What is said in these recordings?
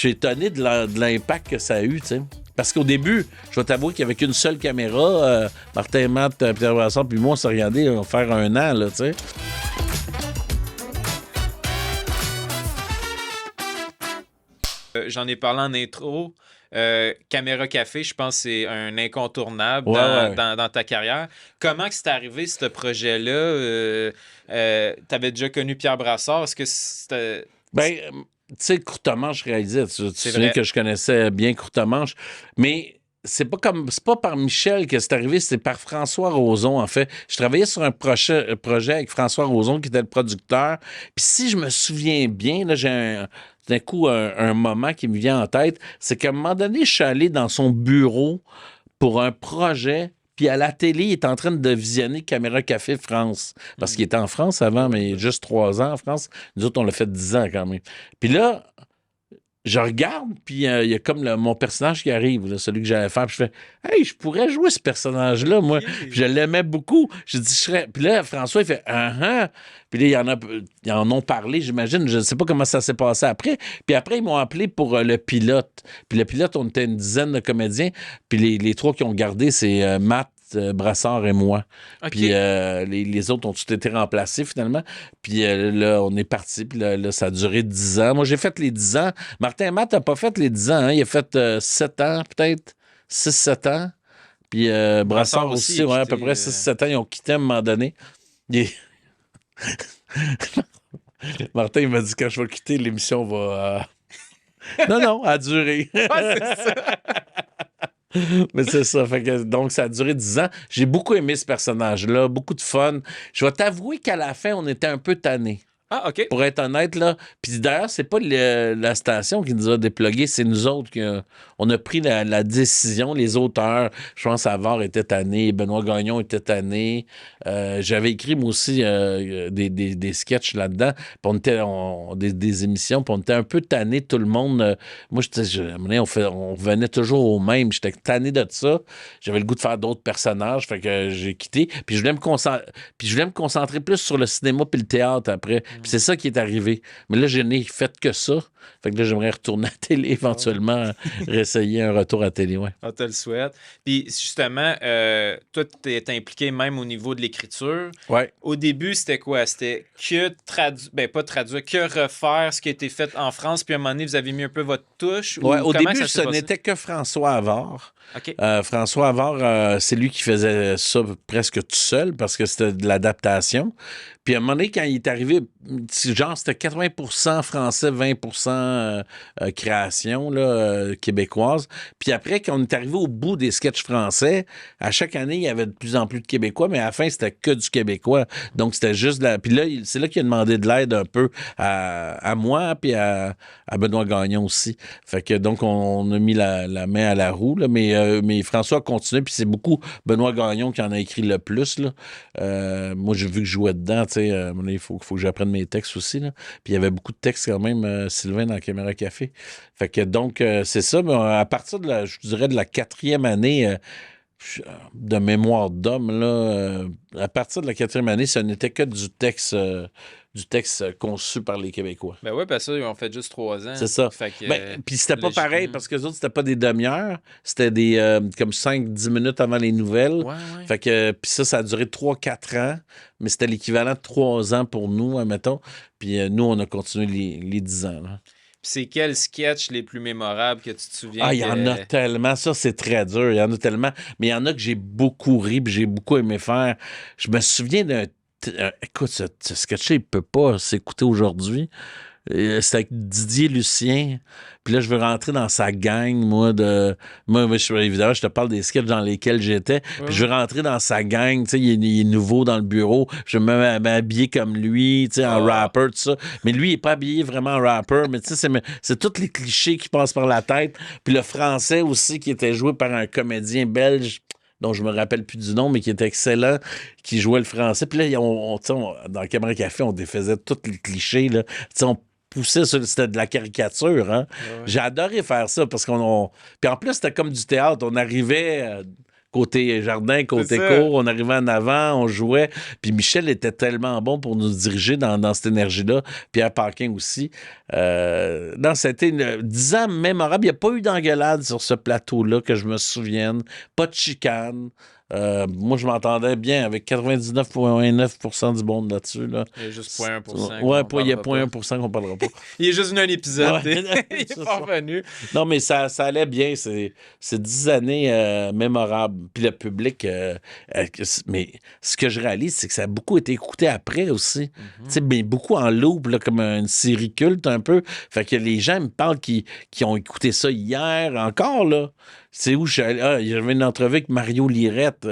suis étonné de l'impact que ça a eu, tu sais. Parce qu'au début, je vais t'avouer qu'avec une seule caméra, Martin, Matt, Pierre Brassard, puis moi, on s'est regardé faire 1 an, là, tu sais. J'en ai parlé en intro. Caméra Café, je pense que c'est un incontournable dans ta carrière. Comment que c'est arrivé, ce projet-là? T'avais déjà connu Pierre Brassard. Est-ce que c'était... Ben, tu sais, Courtemanche réalisait. Tu te souviens que je connaissais bien Courtemanche, mais c'est pas par Michel que c'est arrivé, c'est par François Roson, en fait. Je travaillais sur un projet avec François Roson, qui était le producteur. Puis si je me souviens bien, là, j'ai d'un coup un moment qui me vient en tête, c'est qu'à un moment donné, je suis allé dans son bureau pour un projet. Puis à la télé, il est en train de visionner Caméra Café France. Parce qu'il était en France avant, mais juste 3 ans en France. Nous autres, on l'a fait 10 ans quand même. Puis là, je regarde, puis il y a comme mon personnage qui arrive, là, celui que j'allais faire. Puis je fais « Hey, je pourrais jouer ce personnage-là, moi. » Puis je l'aimais beaucoup. Je dis « Je serais... » Puis là, François, il fait « Ah! » Puis là, ils en ont parlé, j'imagine. Je ne sais pas comment ça s'est passé après. Puis après, ils m'ont appelé pour le pilote. Puis le pilote, on était une dizaine de comédiens. Puis les 3 qui ont gardé, c'est Matt, Brassard et moi. Okay. Puis les autres ont tous été remplacés finalement. Puis là, on est parti. Puis là, ça a duré 10 ans. Moi, j'ai fait les 10 ans. Martin Matt n'a pas fait les 10 ans. Hein. Il a fait 7 ans, peut-être. 6-7 ans. Puis Brassard aussi, ouais, à peu près 6-7 ans. Ils ont quitté à un moment donné. Martin, il m'a dit quand je vais quitter, l'émission va... Non, elle a duré. Ouais, c'est ça. Mais c'est ça. Fait que, donc, ça a duré 10 ans. J'ai beaucoup aimé ce personnage-là. Beaucoup de fun. Je vais t'avouer qu'à la fin, on était un peu tannés. Ah, OK. Pour être honnête, là. Puis d'ailleurs, c'est pas la station qui nous a déplugués, c'est nous autres on a pris la décision, les auteurs. Je pense Savard était tanné, Benoît Gagnon était tanné. J'avais écrit, moi aussi, des sketchs là-dedans. Puis on était des émissions, puis on était un peu tanné, tout le monde. Moi, on revenait toujours au même. J'étais tanné de ça. J'avais le goût de faire d'autres personnages, fait que j'ai quitté. Puis je voulais me concentrer plus sur le cinéma puis le théâtre après. Puis c'est ça qui est arrivé. Mais là, je n'ai fait que ça. Fait que là, j'aimerais retourner à la télé éventuellement, réessayer un retour à la télé, ouais. On te le souhaite. Puis justement, toi, tu es impliqué même au niveau de l'écriture. Ouais. Au début, c'était quoi? C'était pas traduire, que refaire ce qui a été fait en France, puis à un moment donné, vous avez mis un peu votre touche? Ouais, au début, ce n'était que François Havard. Okay. François Havard, c'est lui qui faisait ça presque tout seul parce que c'était de l'adaptation. Puis à un moment donné, quand il est arrivé, genre, c'était 80% français, 20% création là, québécoise. Puis après, quand on est arrivé au bout des sketchs français, à chaque année, il y avait de plus en plus de Québécois, mais à la fin, c'était que du Québécois. Donc, c'était juste Puis là, c'est là qu'il a demandé de l'aide un peu à moi, puis à Benoît Gagnon aussi. Fait que donc, on a mis la main à la roue, là, mais François a continué, puis c'est beaucoup Benoît Gagnon qui en a écrit le plus. Là. Moi, j'ai vu que je jouais dedans, tu sais, il faut que j'apprenne mes textes aussi. Là. Puis il y avait beaucoup de textes quand même, Sylvain, dans la Caméra Café. Fait que donc, c'est ça. Mais à partir de je dirais, de la 4e année de mémoire d'homme, là, à partir de la 4e année, ce n'était que du texte conçu par les Québécois. Ben oui, parce qu'ils ont fait juste 3 ans. C'est ça. Puis c'était pas pareil, parce que les autres, c'était pas des demi-heures. C'était des comme 5-10 minutes avant les nouvelles. Ouais. Fait que, puis ça a duré 3-4 ans, mais c'était l'équivalent de 3 ans pour nous, admettons. Puis nous, on a continué les 10 ans. Là. C'est quels sketchs les plus mémorables que tu te souviens? Ah, il y en a tellement. Ça, c'est très dur. Il y en a tellement. Mais il y en a que j'ai beaucoup ri puis j'ai beaucoup aimé faire. Je me souviens d'un... Écoute, ce sketch-là, il peut pas s'écouter aujourd'hui. C'est avec Didier Lucien. Puis là, je veux rentrer dans sa gang, moi, évidemment, je te parle des sketchs dans lesquels j'étais. Puis je veux rentrer dans sa gang. Tu sais, il est nouveau dans le bureau. Je veux m'habiller comme lui, tu sais, en rapper, tout ça. Mais lui, il n'est pas habillé vraiment en rapper. Mais tu sais, c'est tous les clichés qui passent par la tête. Puis le français aussi, qui était joué par un comédien belge dont je me rappelle plus du nom, mais qui était excellent, qui jouait le français. Puis là, dans le Caméra Café, on défaisait tous les clichés. Là. On poussait c'était de la caricature. Hein? Ouais. J'ai adoré faire ça parce puis en plus, c'était comme du théâtre. On arrivait... côté jardin, côté cour, on arrivait en avant, on jouait. Puis Michel était tellement bon pour nous diriger dans cette énergie-là. Pierre Paquin aussi. Non, c'était 10 ans mémorables. Il n'y a pas eu d'engueulade sur ce plateau-là que je me souvienne. Pas de chicane. Moi, je m'entendais bien avec 99,9% du monde là-dessus. Là. Il y a juste 0,1%. Ouais, il y a 0,1% qu'on parlera pas. Il est juste venu un épisode. Ouais, il est pas revenu. Non, mais ça allait bien. C'est 10 années mémorables. Puis le public... mais ce que je réalise, c'est que ça a beaucoup été écouté après aussi. Tu sais, mais beaucoup en loop, là, comme une série culte un peu. Fait que les gens me parlent qui ont écouté ça hier encore, là. C'est où j'avais une entrevue avec Mario Lirette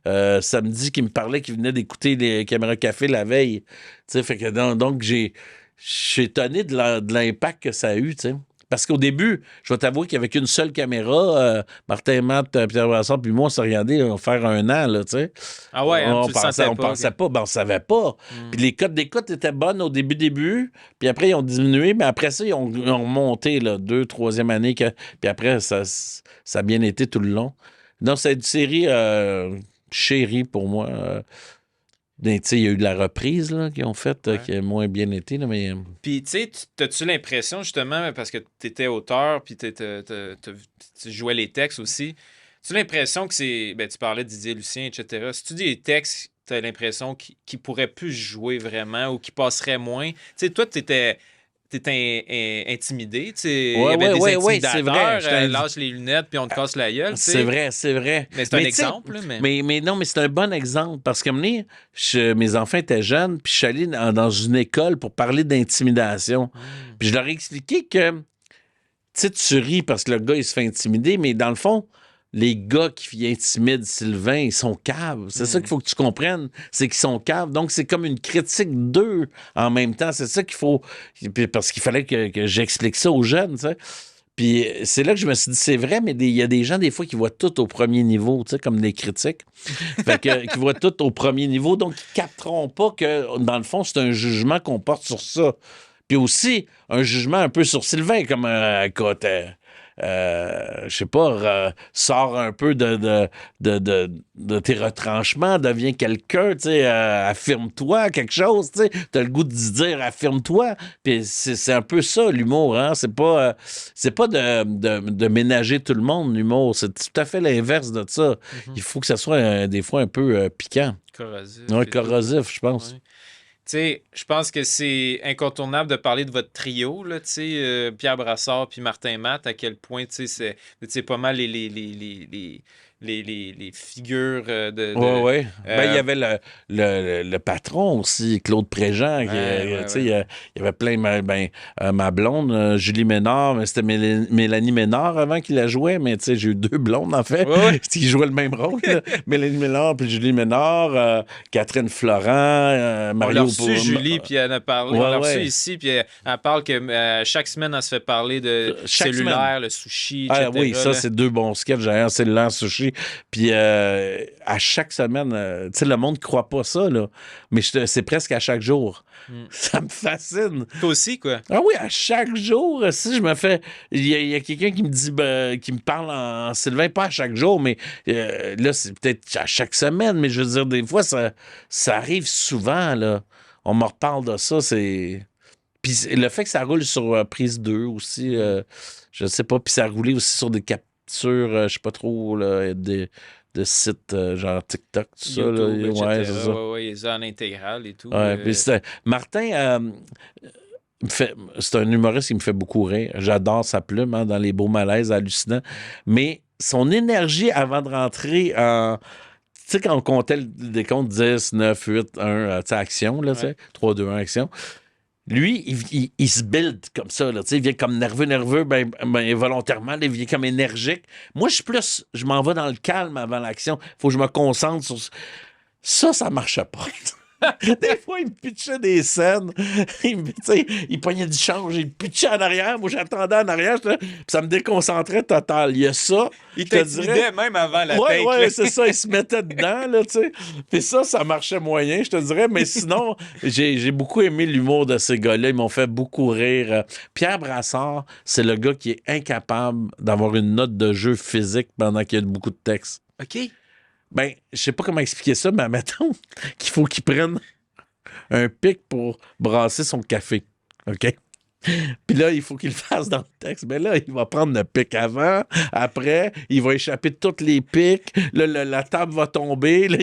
samedi qui me parlait qu'il venait d'écouter les Caméra Café la veille. Tu sais, fait que donc je suis étonné de l'impact que ça a eu, tu sais. Parce qu'au début, je vais t'avouer qu'avec une seule caméra, Martin, Matt, Pierre Brassard, puis moi, on s'est regardé faire un an, là, tu sais. Ah ouais, on pensait pas, on savait pas. Puis les codes d'écoute étaient bonnes au début, puis après, ils ont diminué, mais après ça, ils ont monté, là, 2e, 3e année, puis après, ça a bien été tout le long. Donc, c'est une série chérie pour moi. Il y a eu de la reprise là, qu'ils ont faite, qui a moins bien été. Là, mais... Puis, tu sais, as-tu l'impression, justement, parce que tu étais auteur, puis tu jouais les textes aussi, as-tu l'impression que c'est... Ben, tu parlais de Didier Lucien, etc. Si tu dis les textes, tu as l'impression qu'ils pourraient plus jouer vraiment ou qu'ils passeraient moins. Tu sais, toi, t'étais intimidé, tu sais, il y avait des intimidateurs, c'est vrai. lâche les lunettes puis on te casse la gueule, tu sais. C'est vrai. Mais c'est un exemple, mais non, mais c'est un bon exemple, parce que mes enfants étaient jeunes, puis je suis allé dans une école pour parler d'intimidation. Puis je leur ai expliqué que, tu sais, tu ris parce que le gars, il se fait intimider, mais dans le fond, les gars qui intimident Sylvain, ils sont caves. C'est ça qu'il faut que tu comprennes. C'est qu'ils sont caves. Donc, c'est comme une critique d'eux en même temps. C'est ça qu'il faut... Parce qu'il fallait que j'explique ça aux jeunes, tu sais. Puis c'est là que je me suis dit, c'est vrai, mais il y a des gens, des fois, qui voient tout au premier niveau, tu sais, comme des critiques. Fait que, qui voient tout au premier niveau. Donc, ils ne capteront pas que, dans le fond, c'est un jugement qu'on porte sur ça. Puis aussi, un jugement un peu sur Sylvain, comme écoute... je sais pas, sors un peu de tes retranchements, deviens quelqu'un, tu sais, affirme-toi, quelque chose, tu sais, t'as le goût de dire affirme-toi, puis c'est un peu ça, l'humour, hein, c'est pas de ménager tout le monde, l'humour, c'est tout à fait l'inverse de ça. Il faut que ça soit des fois un peu piquant. Corrosif. Ouais, corrosif, je pense. Ouais. Tu sais, je pense que c'est incontournable de parler de votre trio, là, tu sais, Pierre Brassard puis Martin Matt, à quel point, tu sais, c'est pas mal les figures de... Oui. Il y avait le patron aussi, Claude Préjean. Il y avait plein... ma blonde, Julie Ménard, mais c'était Mélanie Ménard avant qu'il la jouait, mais tu sais, j'ai eu 2 blondes, en fait, qui jouaient le même rôle. Mélanie Ménard puis Julie Ménard, Catherine Florent, Mario... On l'a reçu, Julie, puis elle a parlé. On l'a reçu ici, puis elle parle que chaque semaine, elle se fait parler de cellulaire, le sushi, etc. Ah oui, ça, c'est 2 bons sketchs, d'ailleurs, cellulaire, sushi. Puis à chaque semaine, tu sais, le monde ne croit pas ça, là. Mais c'est presque à chaque jour. Ça me fascine. Toi aussi, quoi. Ah oui, à chaque jour, si je me fais... Il y a quelqu'un qui me dit, qui me parle en Sylvain, pas à chaque jour, mais là, c'est peut-être à chaque semaine, mais je veux dire, des fois, ça arrive souvent, là. On me reparle de ça, c'est... Puis le fait que ça roule sur Prise 2 aussi, je sais pas, puis ça a roulé aussi sur des captures, je sais pas trop, là, de sites genre TikTok, tout ça. YouTube, là. etc. C'est ça. Ouais, ils ont en intégral et tout. Ouais, puis Martin, c'est un humoriste qui me fait beaucoup rire. J'adore sa plume dans les beaux malaises hallucinants. Mais son énergie avant de rentrer en... Tu sais, quand on comptait le décompte 10, 9, 8, 1, tu sais, action, là, tu sais, 3, 2, 1, action. Lui, il se build comme ça, là, tu sais, il vient comme nerveux, volontairement, il vient comme énergique. Moi, je m'en vais dans le calme avant l'action. Faut que je me concentre sur... Ça marche pas. Des fois, il me pitchait des scènes. Il pognait du change, il me pitchait en arrière. Moi, j'attendais en arrière. Puis ça me déconcentrait total. Il y a ça. Il t'intimidait même avant la take. Ouais, c'est ça. Il se mettait dedans, là, tu sais. Puis ça marchait moyen, je te dirais. Mais sinon, j'ai beaucoup aimé l'humour de ces gars-là. Ils m'ont fait beaucoup rire. Pierre Brassard, c'est le gars qui est incapable d'avoir une note de jeu physique pendant qu'il y a beaucoup de texte. OK. Ben, je sais pas comment expliquer ça, mais admettons qu'il faut qu'il prenne un pic pour brasser son café. OK? Puis là, il faut qu'il le fasse dans le texte. Mais là, il va prendre le pic avant, après, il va échapper de toutes les pics. Là, la table va tomber. Là,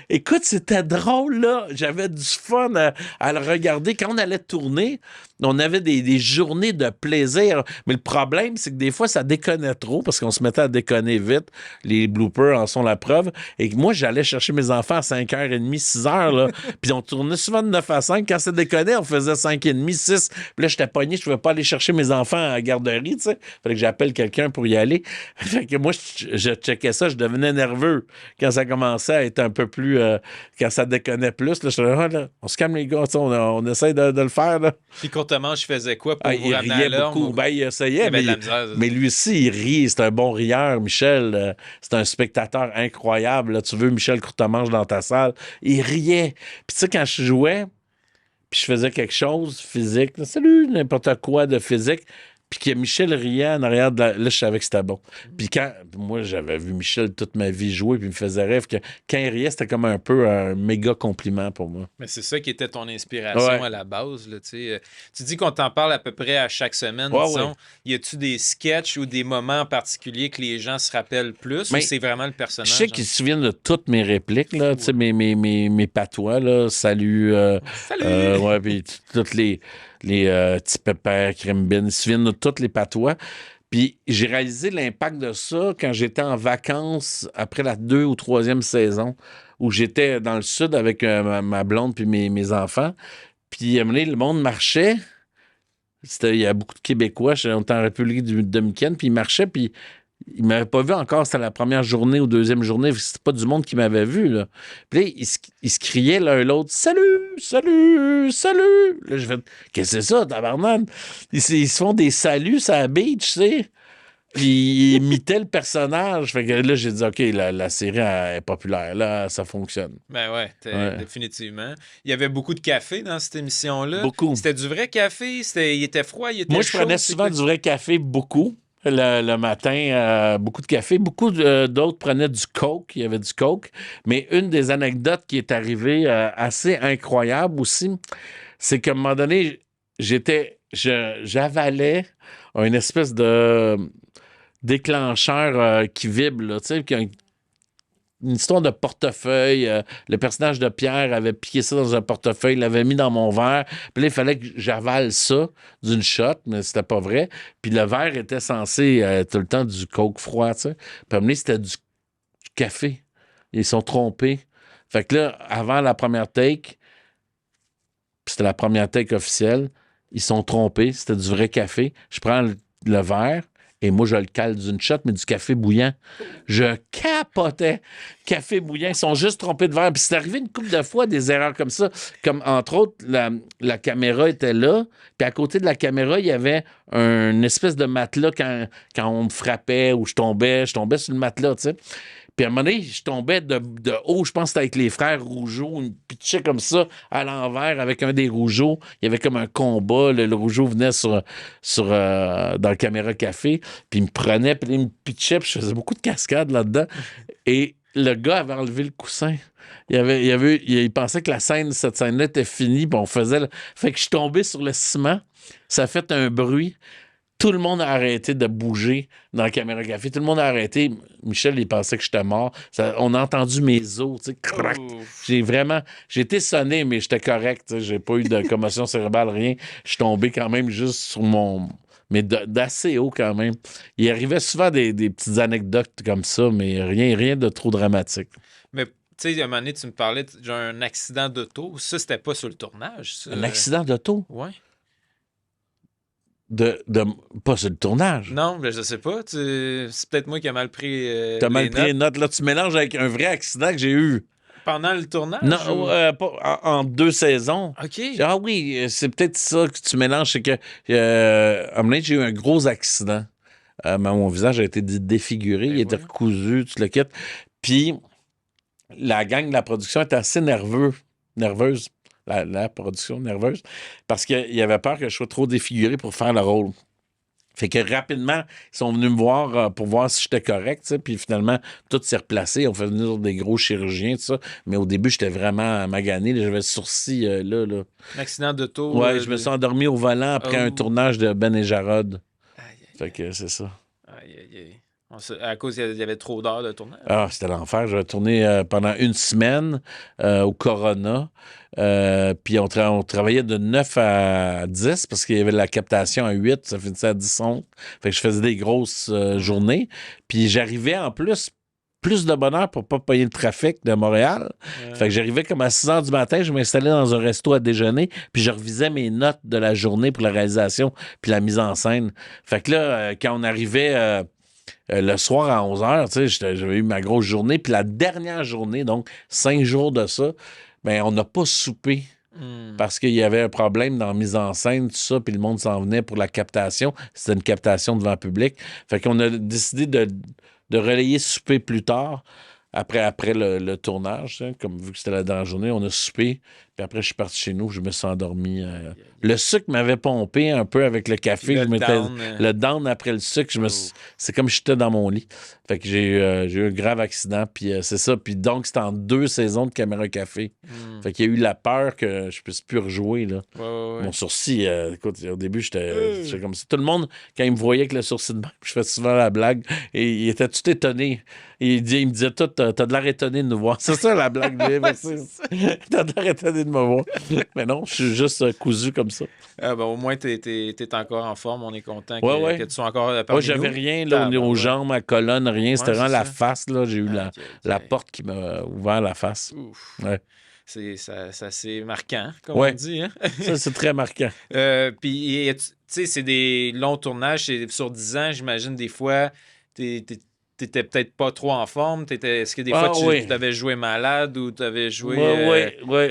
Écoute, c'était drôle, là. J'avais du fun à le regarder. Quand on allait tourner, on avait des journées de plaisir. Mais le problème, c'est que des fois, ça déconnait trop parce qu'on se mettait à déconner vite. Les bloopers en sont la preuve. Et moi, j'allais chercher mes enfants à 5h30, 6h, là. Puis on tournait souvent de 9 à 5. Quand ça déconnait, on faisait 5h30, 6. Puis là, j'étais pogné, je pouvais pas aller chercher mes enfants à la garderie, tu sais. Fallait que j'appelle quelqu'un pour y aller. Fait que moi, je checkais ça, je devenais nerveux quand ça commençait à être un peu plus... quand ça déconnait plus, là, je disais, là, on se calme les gars, on essaie de le faire, là. Puis Courtemanche, je faisais quoi pour vous ramener à l'ordre? Beaucoup. Ben, il essayait, mais lui aussi, il rit. C'est un bon rieur, Michel. C'est un spectateur incroyable. Là. Tu veux Michel Courtemanche dans ta salle. Il riait. Puis tu sais, quand je jouais, puis je faisais quelque chose physique, là, salut, n'importe quoi de physique, puis que Michel riait en arrière de là, je savais que c'était bon. Puis quand, moi, j'avais vu Michel toute ma vie jouer, puis il me faisait rêve que quand il riait, c'était comme un peu un méga compliment pour moi. Mais c'est ça qui était ton inspiration à la base. Là, tu dis qu'on t'en parle à peu près à chaque semaine, disons. Y a-tu des sketchs ou des moments en particulier que les gens se rappellent plus, ou c'est vraiment le personnage? Je sais qu'ils se souviennent de toutes mes répliques, là, tu sais, mes patois, là, salut. Ouais, puis toutes les petits pépères, crème bin, ils se souviennent de toutes les patois. Puis j'ai réalisé l'impact de ça quand j'étais en vacances après la 2e ou 3e saison, où j'étais dans le sud avec ma blonde puis mes enfants. Puis à un moment donné, le monde marchait. Il y a beaucoup de Québécois, on était en République dominicaine, puis ils marchaient, puis ils ne m'avaient pas vu encore, c'était la première journée ou 2e journée, c'était pas du monde qui m'avait vu, là. Puis là, ils se criaient l'un l'autre, « Salut, salut, salut! » Là, je fais, « Qu'est-ce que c'est ça, tabarnak? » Ils se font des saluts sur la beach, tu sais. Puis ils imitaient le personnage. Fait que là, j'ai dit, OK, la série est populaire. Là, ça fonctionne. Ben ouais, définitivement. Il y avait beaucoup de café dans cette émission-là. Beaucoup. C'était du vrai café? Il était froid? Il était Moi, chaud? je prenais souvent du vrai café, beaucoup. Le matin, beaucoup de café. Beaucoup d'autres prenaient du Coke. Il y avait du Coke. Mais une des anecdotes qui est arrivée assez incroyable aussi, c'est qu'à un moment donné, j'avalais une espèce de déclencheur qui vibre, là, tu sais, une histoire de portefeuille. Le personnage de Pierre avait piqué ça dans un portefeuille, l'avait mis dans mon verre. Puis là, il fallait que j'avale ça d'une shot, mais c'était pas vrai. Puis le verre était censé être tout le temps du coke froid, tu sais. Puis à un moment donné, c'était du café. Ils sont trompés. Fait que là, avant la première take, puis c'était la première take officielle, ils sont trompés. C'était du vrai café. Je prends le verre. Et moi, je le cale d'une shot, mais du café bouillant. Je capotais. Café bouillant. Ils sont juste trompés de verre. Puis c'est arrivé une couple de fois des erreurs comme ça. Comme, entre autres, la caméra était là. Puis à côté de la caméra, il y avait une espèce de matelas quand on me frappait ou je tombais sur le matelas, tu sais. Puis à un moment donné, je tombais de haut, je pense que c'était avec les frères Rougeau, ils me pitchaient comme ça à l'envers avec un des Rougeau. Il y avait comme un combat, le Rougeau venait dans le caméra café, puis il me prenait, puis il me pitchait, puis je faisais beaucoup de cascades là-dedans. Et le gars avait enlevé le coussin. Il pensait que cette scène-là était finie, puis on faisait... Fait que je suis tombé sur le ciment, ça a fait un bruit. Tout le monde a arrêté de bouger dans la caméra café. Tout le monde a arrêté. Michel, il pensait que j'étais mort. On a entendu mes os, tu sais, crac. J'ai été sonné, mais j'étais correct. Tu sais, j'ai pas eu de commotion cérébrale, rien. Je suis tombé quand même juste sur mais d'assez haut quand même. Il arrivait souvent des petites anecdotes comme ça, mais rien de trop dramatique. Mais tu sais, à un moment donné, tu me parlais d'un accident d'auto. Ça, c'était pas sur le tournage, ça. Un accident d'auto? Oui. Pas sur le tournage. Non, mais je sais pas. C'est peut-être moi qui ai mal pris T'as mal pris les notes. notes. Là, tu mélanges avec un vrai accident que j'ai eu. pendant le tournage? Non, pas en 2 saisons. OK. Ah oui, c'est peut-être ça que tu mélanges. C'est que, à un moment donné, j'ai eu un gros accident. Mon visage a été défiguré, il était recousu, tu le quittes. Puis, la gang de la production était assez nerveuse. La production nerveuse, parce qu'il avait peur que je sois trop défiguré pour faire le rôle. Fait que rapidement, ils sont venus me voir pour voir si j'étais correct, tu sais, puis finalement, tout s'est replacé. On fait venir des gros chirurgiens, tout ça. Mais au début, j'étais vraiment magané. J'avais le sourcil là. Un accident d'auto. Ouais, je me suis endormi au volant après un tournage de Ben et Jarod. Fait que c'est ça. Aïe. À cause il y avait trop d'heures de tournage. Ah, c'était l'enfer. J'avais tourné pendant 1 semaine au Corona. Puis on travaillait de 9 à 10 parce qu'il y avait la captation à 8. Ça finissait à 10 11. Fait que je faisais des grosses journées. Puis j'arrivais en plus de bonne heure pour pas payer le trafic de Montréal. Fait que j'arrivais comme à 6 heures du matin. Je m'installais dans un resto à déjeuner. Puis je revisais mes notes de la journée pour la réalisation puis la mise en scène. Fait que là, quand on arrivait... le soir à 11h, tu sais, j'avais eu ma grosse journée. Puis la dernière journée, donc 5 jours de ça, ben on n'a pas soupé parce qu'il y avait un problème dans la mise en scène, tout ça, puis le monde s'en venait pour la captation. C'était une captation devant le public. Fait qu'on a décidé de relayer souper plus tard, après le tournage, hein, comme vu que c'était la dernière journée, on a soupé. Puis après, je suis parti chez nous, je me suis endormi. Le sucre m'avait pompé un peu avec le café. Le down après le sucre, c'est comme si j'étais dans mon lit. Fait que j'ai eu un grave accident, puis c'est ça. Puis donc, c'était en 2 saisons de Caméra Café. Fait qu'il y a eu la peur que je puisse plus rejouer, là. Ouais. Mon sourcil, écoute, au début, j'étais comme ça. Tout le monde, quand il me voyait avec le sourcil de même, je fais souvent la blague, et il était tout étonné. Il me disait, toi, t'as de l'air étonné de nous voir. C'est ça, la blague. T'as de l'air étonné de me voir. Mais non, je suis juste cousu comme ça. Au moins, t'es encore en forme. On est content que tu sois encore parmi Moi, j'avais rien là, aux jambes, à la colonne, rien. C'était vraiment la face. Là. J'ai eu la porte qui m'a ouvert la face. Ouf. Ouais. C'est marquant, comme on dit. Hein? Ça, c'est très marquant. Puis, tu sais, c'est des longs tournages. C'est sur 10 ans, j'imagine, des fois, t'étais peut-être pas trop en forme. Est-ce que des fois, tu avais joué malade ou tu avais joué... Oui.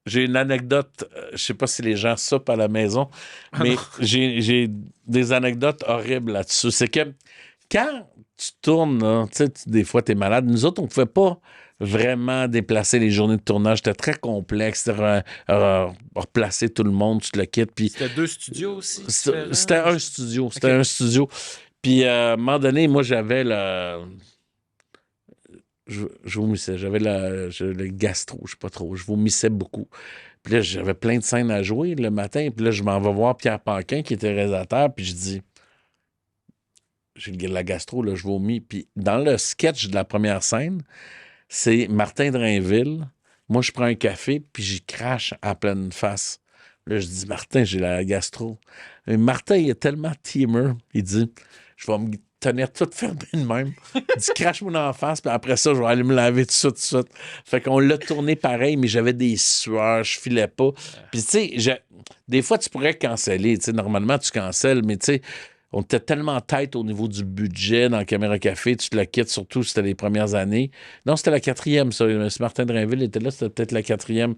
J'ai une anecdote, je sais pas si les gens soupent à la maison, mais j'ai des anecdotes horribles là-dessus. C'est que quand tu tournes, tu sais, des fois, tu es malade. Nous autres, on ne pouvait pas vraiment déplacer les journées de tournage. C'était très complexe. C'était replacer tout le monde, tu te le quittes. Puis c'était 2 studios aussi? C'était un studio. C'était un studio. Puis à un moment donné, moi, j'avais je vomissais. J'avais le gastro, je sais pas trop. Je vomissais beaucoup. Puis là, j'avais plein de scènes à jouer le matin. Puis là, je m'en vais voir Pierre Paquin, qui était réalisateur. Puis je dis, j'ai la gastro, là, je vomis. Puis dans le sketch de la première scène, c'est Martin Drainville. Moi, je prends un café, puis j'y crache à pleine face. Là, je dis, Martin, j'ai la gastro. Et Martin, il est tellement teamer. Il dit, je vais me tenir tout fermé de même. Il dit, crache-moi dans la face, puis après ça, je vais aller me laver tout de suite. Fait qu'on l'a tourné pareil, mais j'avais des sueurs, je filais pas. Puis, tu sais, des fois, tu pourrais canceller. Tu sais, normalement, tu cancelles, mais tu sais, on était tellement tête au niveau du budget dans Caméra Café, tu te la quittes, surtout c'était les premières années. Non, c'était la 4e, ça. Si Martin Drainville était là, c'était peut-être la 4e.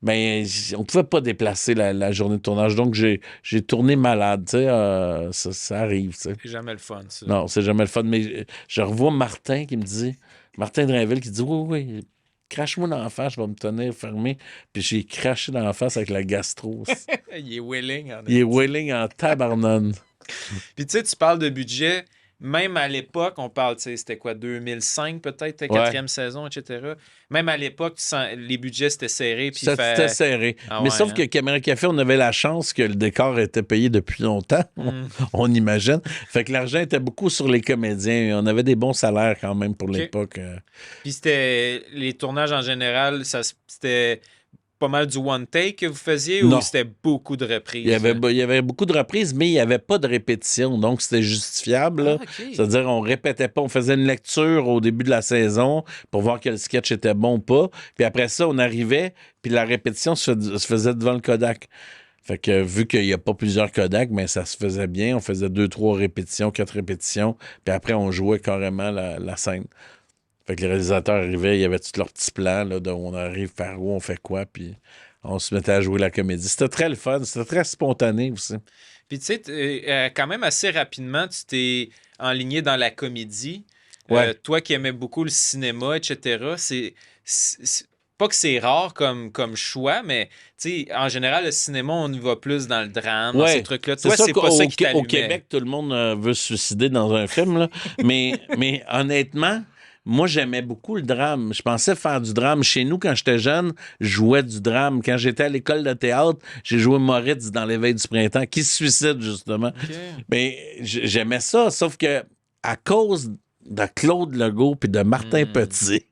Mais on ne pouvait pas déplacer la journée de tournage. Donc, j'ai tourné malade, tu sais. Ça arrive, tu sais. C'est jamais le fun, ça. Non, c'est jamais le fun. Mais je revois Martin qui me dit, Martin Drainville qui dit, oui, crache-moi dans la face, je vais me tenir fermé. Puis j'ai craché dans la face avec la gastro. Il est willing en tabarnane. Puis tu sais, tu parles de budget, même à l'époque, on parle, tu sais, c'était quoi, 2005 peut-être, ta 4e saison, etc. Même à l'époque, les budgets, c'était serré. C'était serré. Mais sauf que Caméra Café, on avait la chance que le décor était payé depuis longtemps, on imagine. Fait que l'argent était beaucoup sur les comédiens. On avait des bons salaires quand même pour l'époque. Puis c'était les tournages en général, c'était pas mal du one take que vous faisiez ou c'était beaucoup de reprises? Il y avait beaucoup de reprises, mais il n'y avait pas de répétition, donc c'était justifiable. C'est-à-dire, on répétait pas, on faisait une lecture au début de la saison pour voir que le sketch était bon ou pas. Puis après ça, on arrivait, puis la répétition se faisait devant le Kodak. Fait que vu qu'il n'y a pas plusieurs Kodak, mais ça se faisait bien. On faisait 2, 3 répétitions, 4 répétitions, puis après, on jouait carrément la scène. Fait que les réalisateurs arrivaient, il y avait tous leurs petits plans, là, de on arrive par où, on fait quoi, puis on se mettait à jouer la comédie. C'était très le fun, c'était très spontané aussi. Puis tu sais, quand même assez rapidement, tu t'es enligné dans la comédie. Ouais. Toi qui aimais beaucoup le cinéma, etc., pas que c'est rare comme choix, mais tu sais, en général, le cinéma, on y va plus dans le drame, dans ces trucs-là. Toi, c'est pas ça qui t'allumait. Au Québec, tout le monde veut se suicider dans un film, là. mais honnêtement, moi, j'aimais beaucoup le drame. Je pensais faire du drame. Chez nous, quand j'étais jeune, je jouais du drame. Quand j'étais à l'école de théâtre, j'ai joué Moritz dans l'Éveil du printemps, qui se suicide, justement. Okay. Mais j'aimais ça, sauf que à cause de Claude Legault puis de Martin Petit,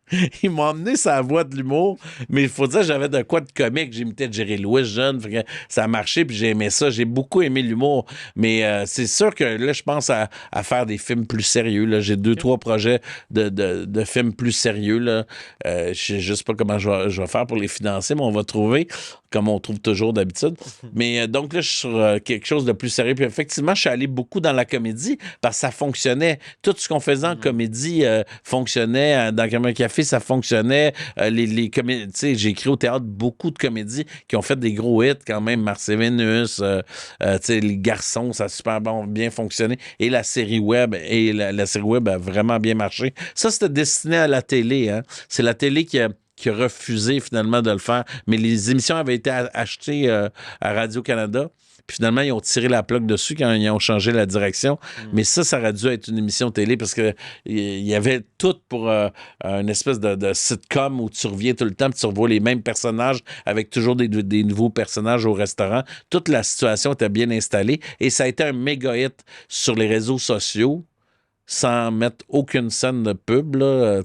ils m'ont emmené sa voie de l'humour, mais il faut dire que j'avais de quoi de comique. J'imitais Jerry Lewis jeune, fait que ça a marché, puis j'ai aimé ça. J'ai beaucoup aimé l'humour, mais c'est sûr que là, je pense à faire des films plus sérieux. Là. J'ai 2-3 projets de films plus sérieux. Là. Je sais juste pas comment je vais faire pour les financer, mais on va trouver, comme on trouve toujours d'habitude. Mais donc là, je suis sur quelque chose de plus sérieux. Puis effectivement, je suis allé beaucoup dans la comédie parce que ça fonctionnait. Tout ce qu'on faisait en comédie fonctionnait. Dans Caméra Café, ça fonctionnait. J'ai écrit au théâtre beaucoup de comédies qui ont fait des gros hits quand même. Mars et Vénus, Les Garçons, ça a super bien fonctionné. Et la série web, la série web a vraiment bien marché. Ça, c'était destiné à la télé. Hein. C'est la télé qui a refusé finalement de le faire. Mais les émissions avaient été achetées à Radio-Canada. Puis finalement, ils ont tiré la plug dessus quand ils ont changé la direction. Mais ça aurait dû être une émission télé parce qu'il y avait tout pour une espèce de sitcom où tu reviens tout le temps puis tu revois les mêmes personnages avec toujours des nouveaux personnages au restaurant. Toute la situation était bien installée et ça a été un méga hit sur les réseaux sociaux. Sans mettre aucune scène de pub. Là,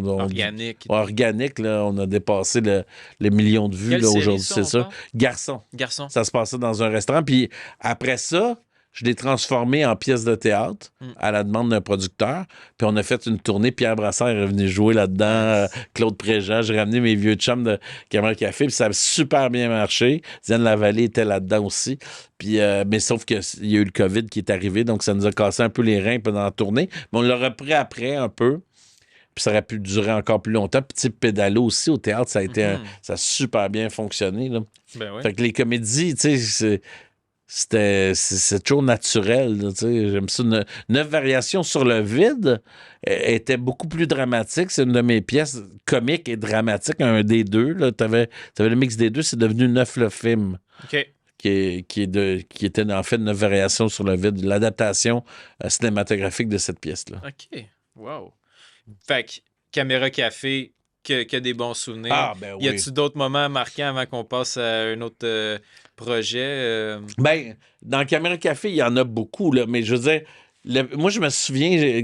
organique. Organique, là, on a dépassé les millions de vues là, aujourd'hui, c'est ça. Garçon. Ça se passait dans un restaurant. Puis après ça, je l'ai transformé en pièce de théâtre à la demande d'un producteur. Puis on a fait une tournée. Pierre Brassard est revenu jouer là-dedans. Claude Préjean. J'ai ramené mes vieux chums de Caméra Café. Puis ça a super bien marché. Diane Lavallée était là-dedans aussi. Puis, mais sauf qu'il y a eu le COVID qui est arrivé. Donc ça nous a cassé un peu les reins pendant la tournée. Mais on l'a repris après un peu. Puis ça aurait pu durer encore plus longtemps. Puis Pédalo aussi au théâtre, ça a été ça a super bien fonctionné. Là. Ben oui. Fait que les comédies, tu sais, c'est toujours naturel. Là, j'aime ça. 9 variations sur le vide était beaucoup plus dramatique. C'est une de mes pièces comiques et dramatiques, un des deux. T'avais le mix des deux, c'est devenu 9 le film. OK. Qui était en fait 9 variations sur le vide, l'adaptation cinématographique de cette pièce-là. OK. Wow. Fait que Caméra Café, que des bons souvenirs. Ah, ben oui. Y a-tu d'autres moments marquants avant qu'on passe à un autre projet? Ben, dans Caméra Café, il y en a beaucoup, là, mais je veux dire, moi, je me souviens,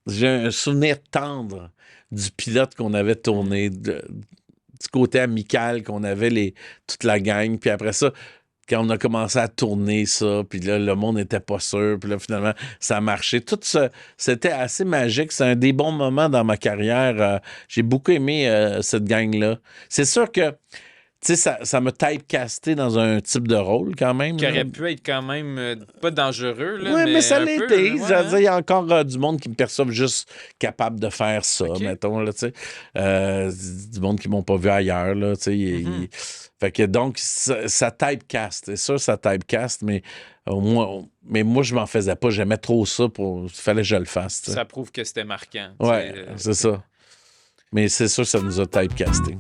j'ai un souvenir tendre du pilote qu'on avait tourné, du côté amical qu'on avait toute la gang, puis après ça, quand on a commencé à tourner ça, puis là, le monde n'était pas sûr, puis là, finalement, ça a marché. Tout ça, c'était assez magique. C'est un des bons moments dans ma carrière. J'ai beaucoup aimé cette gang-là. C'est sûr que, tu sais, ça m'a typecasté dans un type de rôle, quand même. Qui aurait pu être quand même pas dangereux, là, oui, mais ça un l'était. peu, Je veux dire, il y a encore du monde qui me perçoivent juste capable de faire ça, mettons, là, tu sais. Du monde qui m'ont pas vu ailleurs, là, tu sais. Fait que donc, ça typecast. C'est sûr, ça typecast, mais moi, je m'en faisais pas. J'aimais trop ça. Il fallait que je le fasse. T'sais. Ça prouve que c'était marquant. Ouais, c'est ça. Mais c'est sûr que ça nous a typecasté.